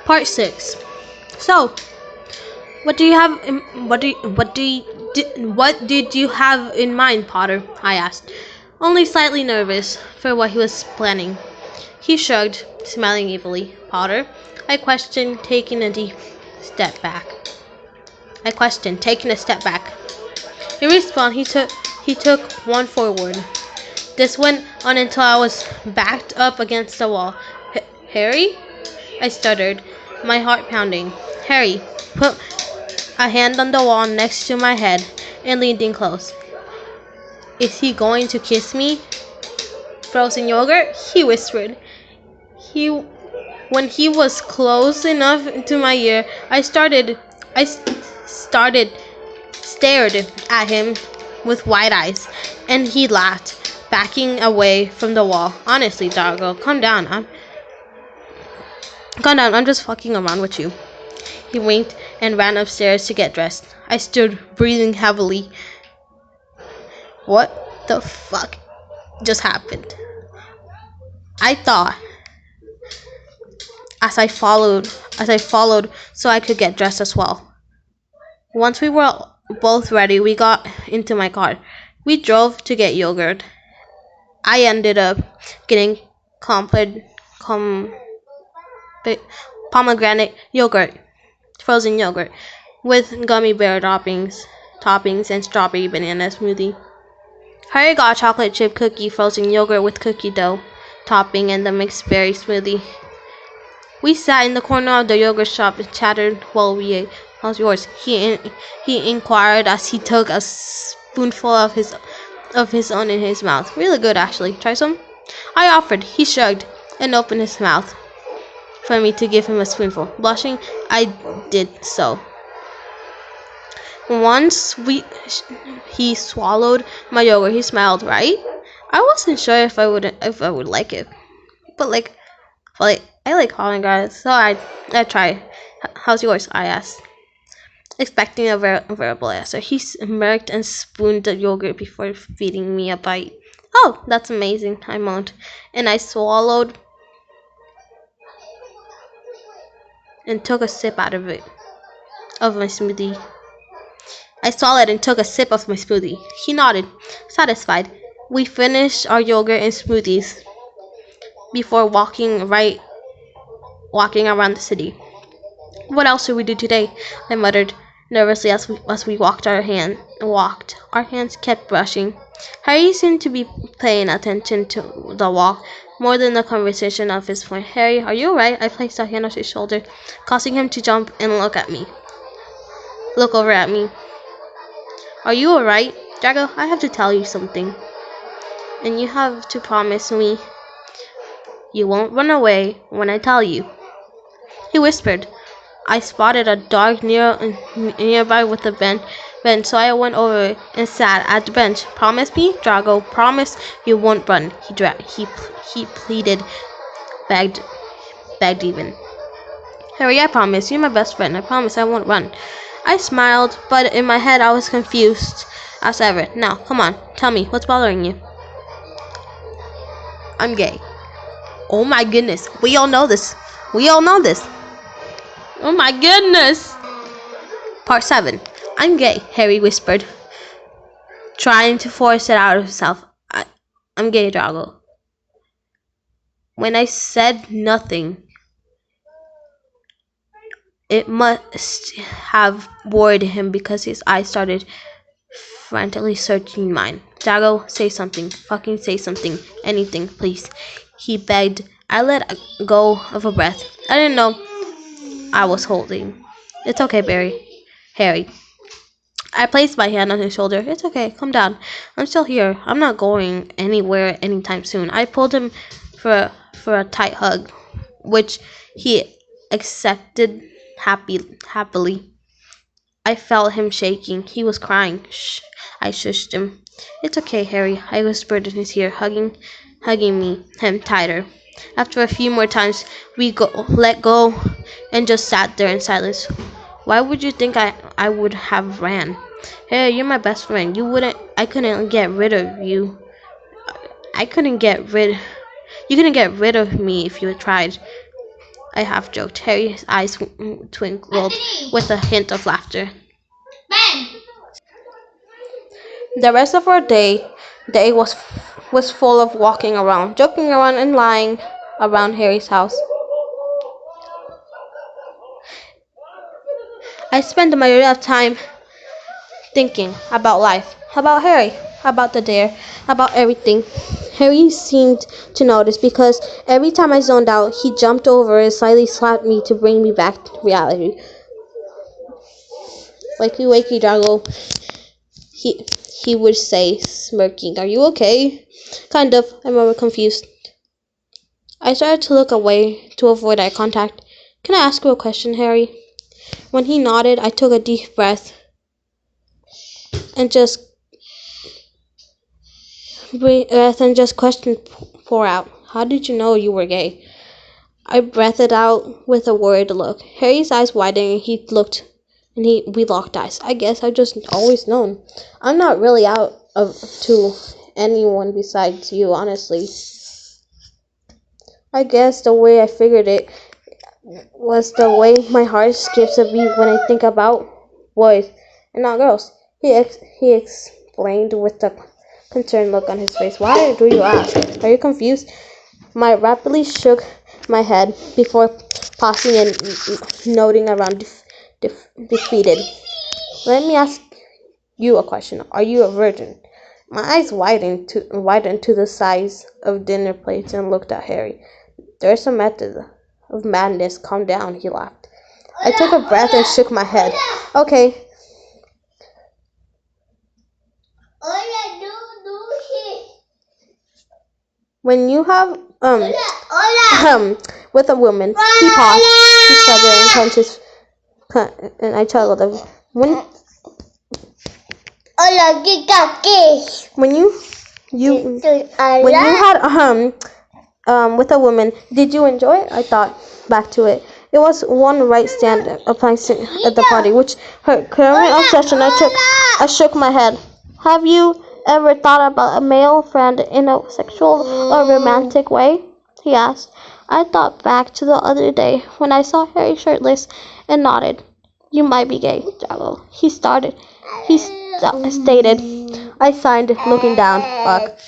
Part 6. So, what do you have? What did you have in mind, Potter? I asked, only slightly nervous for what he was planning. He shrugged, smiling evilly. Potter, I questioned, taking a step back. In response, he took one forward. This went on until I was backed up against the wall. Harry? I stuttered, my heart pounding. Harry put a hand on the wall next to my head and leaned in close. Is he going to kiss me? Frozen yogurt? He whispered. When he was close enough to my ear, I stared at him with wide eyes, and he laughed, backing away from the wall. Honestly, Drago, calm down. I'm just fucking around with you. He winked and ran upstairs to get dressed. I stood, breathing heavily. What the fuck just happened? I thought, as I followed so I could get dressed as well. Once we were both ready, we got into my car. We drove to get yogurt. I ended up getting pomegranate yogurt, frozen yogurt, with gummy bear toppings and strawberry banana smoothie. Harry got chocolate chip cookie frozen yogurt with cookie dough topping and the mixed berry smoothie. We sat in the corner of the yogurt shop and chattered while we ate. How's yours? He inquired as he took a spoonful of his own in his mouth. Really good, actually. Try some? I offered. He shrugged and opened his mouth for me to give him a spoonful. Blushing, I did so. Once he swallowed my yogurt, he smiled. Right? I wasn't sure if I would like it, but I like pomegranates, so I tried. How's yours? I asked, expecting a verbal answer. He smirked and spooned the yogurt before feeding me a bite. Oh, that's amazing, I moaned, and I swallowed and took a sip of my smoothie. I swallowed and took a sip of my smoothie. He nodded, satisfied. We finished our yogurt and smoothies before walking around the city. What else should we do today? I muttered nervously as we walked. Our hands kept brushing. Harry seemed to be paying attention to the walk more than the conversation of his friend. Harry, are you alright? I placed a hand on his shoulder, causing him to jump and look over at me. Are you alright? Drago, I have to tell you something. And you have to promise me you won't run away when I tell you. He whispered. I spotted a dog nearby with a bench, so I went over and sat at the bench. Promise me, Drago. Promise you won't run. He pleaded, begged even. Harry, I promise. You're my best friend. I promise I won't run. I smiled, but in my head I was confused as ever. Now, come on, tell me what's bothering you. I'm gay. Oh my goodness. We all know this. Oh my goodness. Part 7. I'm gay, Harry whispered, trying to force it out of himself. I'm gay, Drago. When I said nothing, it must have worried him because his eyes started frantically searching mine. Drago, say something. Fucking say something. Anything, please. He begged. I let go of a breath. I didn't know I was holding. It's okay, Harry. I placed my hand on his shoulder. It's okay, calm down. I'm still here. I'm not going anywhere anytime soon. I pulled him for a tight hug, which he accepted happily. I felt him shaking. He was crying. Shh. I shushed him. It's okay, Harry. I whispered in his ear, hugging him tighter. After a few more times, we let go and just sat there in silence. Why would you think I would have ran? Hey, you're my best friend. I couldn't get rid of you. You couldn't get rid of me if you had tried. I half joked. Harry's eyes twinkled with a hint of laughter. The rest of our day was full of walking around, joking around, and lying around Harry's house. I spent the majority of time thinking about life, about Harry, about the dare, about everything. Harry seemed to notice because every time I zoned out, he jumped over and slightly slapped me to bring me back to reality. Wakey, wakey, Drago, he would say, smirking. Are you okay? Kind of, I'm over confused. I started to look away to avoid eye contact. Can I ask you a question, Harry? When he nodded, I took a deep breath and just questioned pour out. How did you know you were gay? I breathed it out with a worried look. Harry's eyes widened and we locked eyes. I guess I've just always known. I'm not really out to anyone besides you, honestly. I guess the way I figured it was the way my heart skips a beat when I think about boys and not girls. He explained with a concerned look on his face. Why do you ask? Are you confused? I rapidly shook my head before pausing and nodding around defeated. Let me ask you a question. Are you a virgin? My eyes widened to the size of dinner plates and looked at Harry. There's a method of madness. Calm down, he laughed. I took a breath and shook my head. Okay. When you have with a woman, he paused. He shuddered and clenched his and I chuckled. When you had with a woman, did you enjoy it? I thought back to it. It was one right stand applying at the party, which her current obsession. I shook my head. Have you ever thought about a male friend in a sexual or romantic way? He asked. I thought back to the other day when I saw Harry shirtless and nodded. You might be gay, Drago. He stated. I signed, looking down. Fuck.